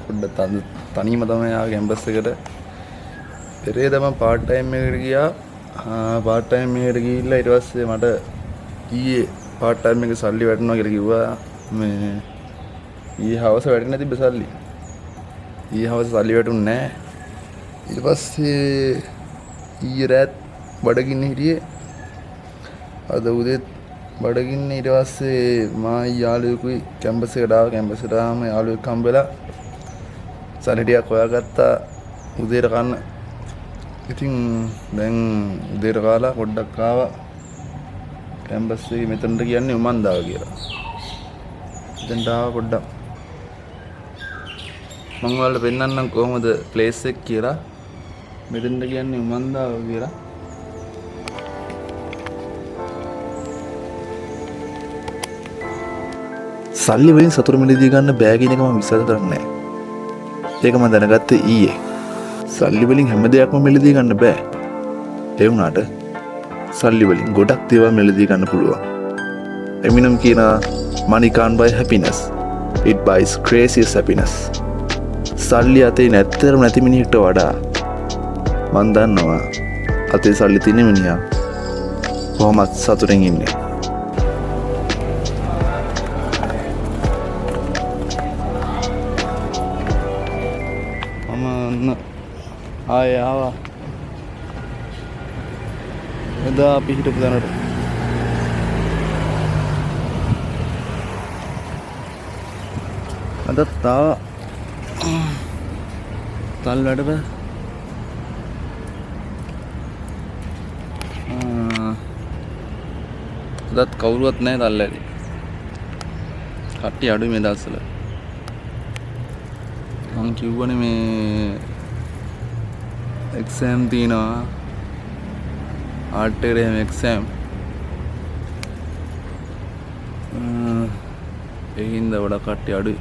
පොඩ්ඩක් තනියම තමයි ආව කැම්පස් එකට. පෙරේද මම පාර්ට් ටයිම් එකකට ගියා. පාර්ට් ටයිම් එකකට ගිහිල්ලා ඊට පස්සේ මට ඊයේ පාර්ට් ටයිම් එක සල්ලි වැටෙනවා කියලා කිව්වා. මේ ඊයේ හවස වැටෙන්නේ තිබ්බ සල්ලි. ඊයේ හවස සල්ලි වැටුන්නේ නැහැ. ඊට පස්සේ ඊයේ රාත් බඩගින්න හිටියේ. අද උදේත් බඩගින්න. ඊට පස්සේ මා යාළුවෙකුයි කැම්පස් එකට ආවා. කැම්පස් එකට ආවම යාළුවෙක් හම්බෙලා සල්ලි ටිකක් හොයාගත්තා උදේට කන්න. ඉතින් දැන් උදේට කාලා පොඩ්ඩක් ආවා කැම්පස් එකේ. මෙතනට කියන්නේ උමන්දාව කියලා. එතනට ආවා පොඩ්ඩක්. මම ඔයාලට පෙන්නන්නම් කොහොමද ප්ලේස් එක කියලා. මෙතනට කියන්නේ උමන්දාව කියලා. සල්ලි වලින් සතුරු මිලදී ගන්න බෑ කියන එක මම විශ්වාස කරන්නේ නැහැ. ඒක මම දැනගත්තේ ඊයේ. සල්ලි වලින් හැම දෙයක්ම මිලදී ගන්න බෑ. ඒ වුණාට සල්ලි වලින් ගොඩක් දේවල් මිලදී ගන්න පුළුවන්. එමිනම් කියනවා money can't buy happiness. It buys craziest happiness. සල්ලි අතේ නැත්තරම නැති මිනිහෙක්ට වඩා මම දන්නවා අතේ සල්ලි තියෙන මිනිහා කොහොමත් සතුටින් ඉන්නේ. ආයේ ආවා. එදා අපි හිටපු තැනට. අදත් තාවා තල් වැඩ බෑ. අදත් කවුරුවත් නැහැ තල් වැඩි. කට්ටිය අඩුයි මේ දවස්වල. මං කිව්වනේ මේ එක්සෑම් තියෙනවා. ආර්ට් එකේ එහෙම එක්සෑම්. ඒ හින්දා වඩා කට්ටිය අඩුයි.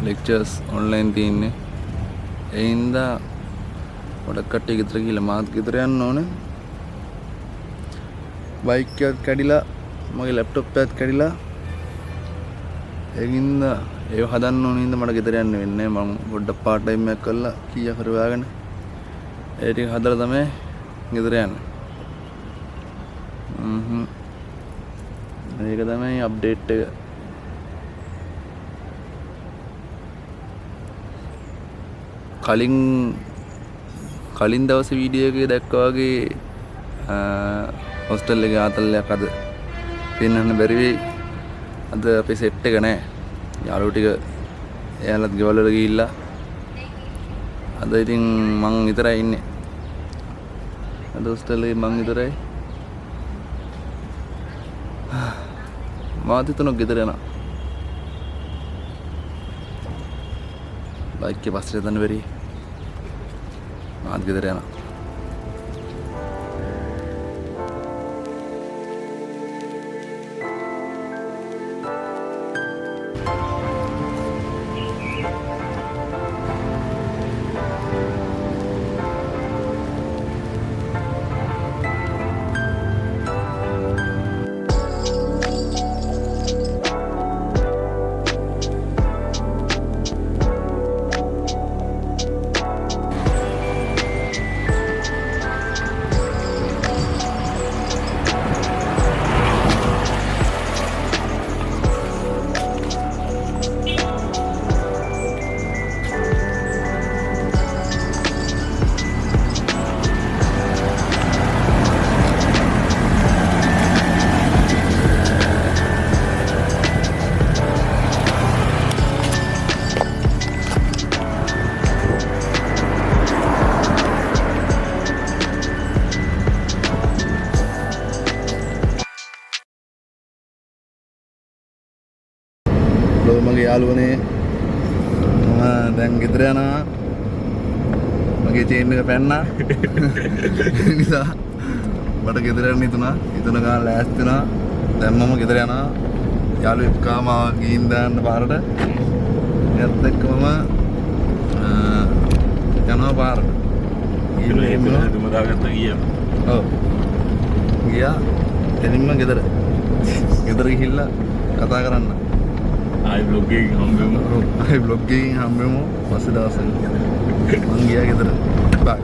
ලෙක්චර්ස් ඔන්ලයින් තියෙන්නේ. ඒ හින්දා වඩා කට්ටිය ගෙදර ගිහලා මාත් ගෙදර යන්න ඕනේ. බයික් එකක් කැඩිලා මගේ ලැප්ටොප් එකත් කැඩිලා. ඒ හින්දා ඒව හදන්න ඕන හින්දා මට ගෙදර යන්න වෙන්නේ. මම පොඩ්ඩක් පාර්ට් ටයිම් එකක් කරලා කීයක් හරි හොයාගෙන ඒ ටික හදලා තමයි ගෙදර යන්නේ. මේක තමයි අප්ඩේට් එක. කලින් දවසේ වීඩියෝ එකේ දැක්කා වගේ හොස්ටල් එකේ ආතල්ලයක් අද පෙන්වන්න බැරි වෙයි. අද අපේ සෙට් එක නැහැ. යාළුවෝ ටික එයාලත් ගෙවල් වල ගිහිල්ලා අද ඉතින් මං විතරයි ඉන්නේ. අද හොස්ටල් එකේ මං විතරයි. මාත් හිතනවා ගෙදර යනවා. බයික් එකේ පස්සේ යන්න බැරි. මාත් ගෙදර යනවා. මගේ යාළුවනේ මම දැන් ගෙදර යනවා. මගේ චේන් එක පැන්නා. ඒ නිසා මට ගෙදර යන්න හිතුණා. හිතුණ ගාන ලෑස්ති වුණා. දැන් මම ගෙදර යනවා. යාළුවෙක් කාම ගිහින් දාන්න පාරට. ඒත් එක්කම යනවා පාරට. ගිහින් දාගත්ත ගියා. ඔව්. ගියා. එනින්ම ගෙදර. ගෙදර ගිහිල්ලා කතා කරන්න. ආයි බ්ලොග් එකකින් හම්බෙමු. ආයි බ්ලොග් එකකින් හම්බෙමු පස්සේ දවසක. මං ගියා ගෙදර. බයි.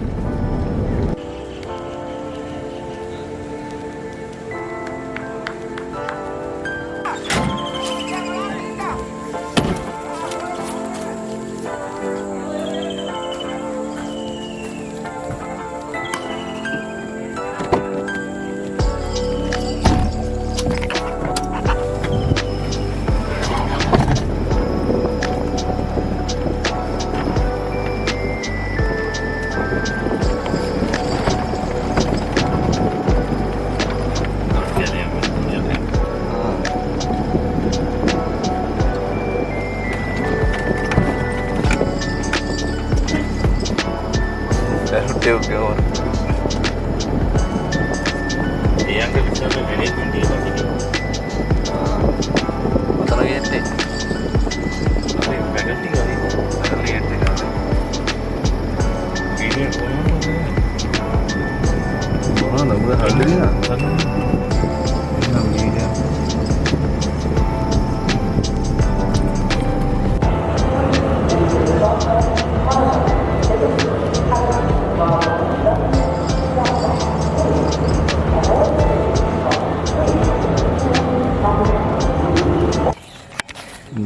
Okay, or ඒ අංක විශ්වාස මැනේජ්මන්ට් එකේ මතන ගියේ අපි වැගටි ගානේ රියට් එක වීඩියෝ කොහොමද මොනවද ඔබ හල්ලේ නේද නම් වීඩියෝ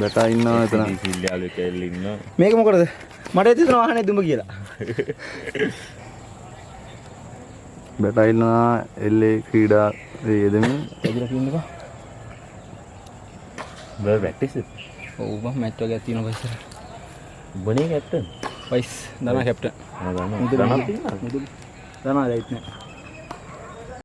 බැටා ඉන්නවා එතන සිල්යාලු කැල්ල ඉන්නවා මේක මොකටද මට හිතෙන වාහනේ දුඹ කියලා බැටා ඉන්නවා එල්ලේ ක්‍රීඩා යෙදෙමින් එදිලා කියන්නකෝ බර් ප්‍රැක්ටිස් ඔව් බා මැච් වගේ තියෙනවා පස්සේ බොනේ කැප්ටන් වයිස් දනා කැප්ටන් දනා තියෙනවා දනා ලයිට් නෑ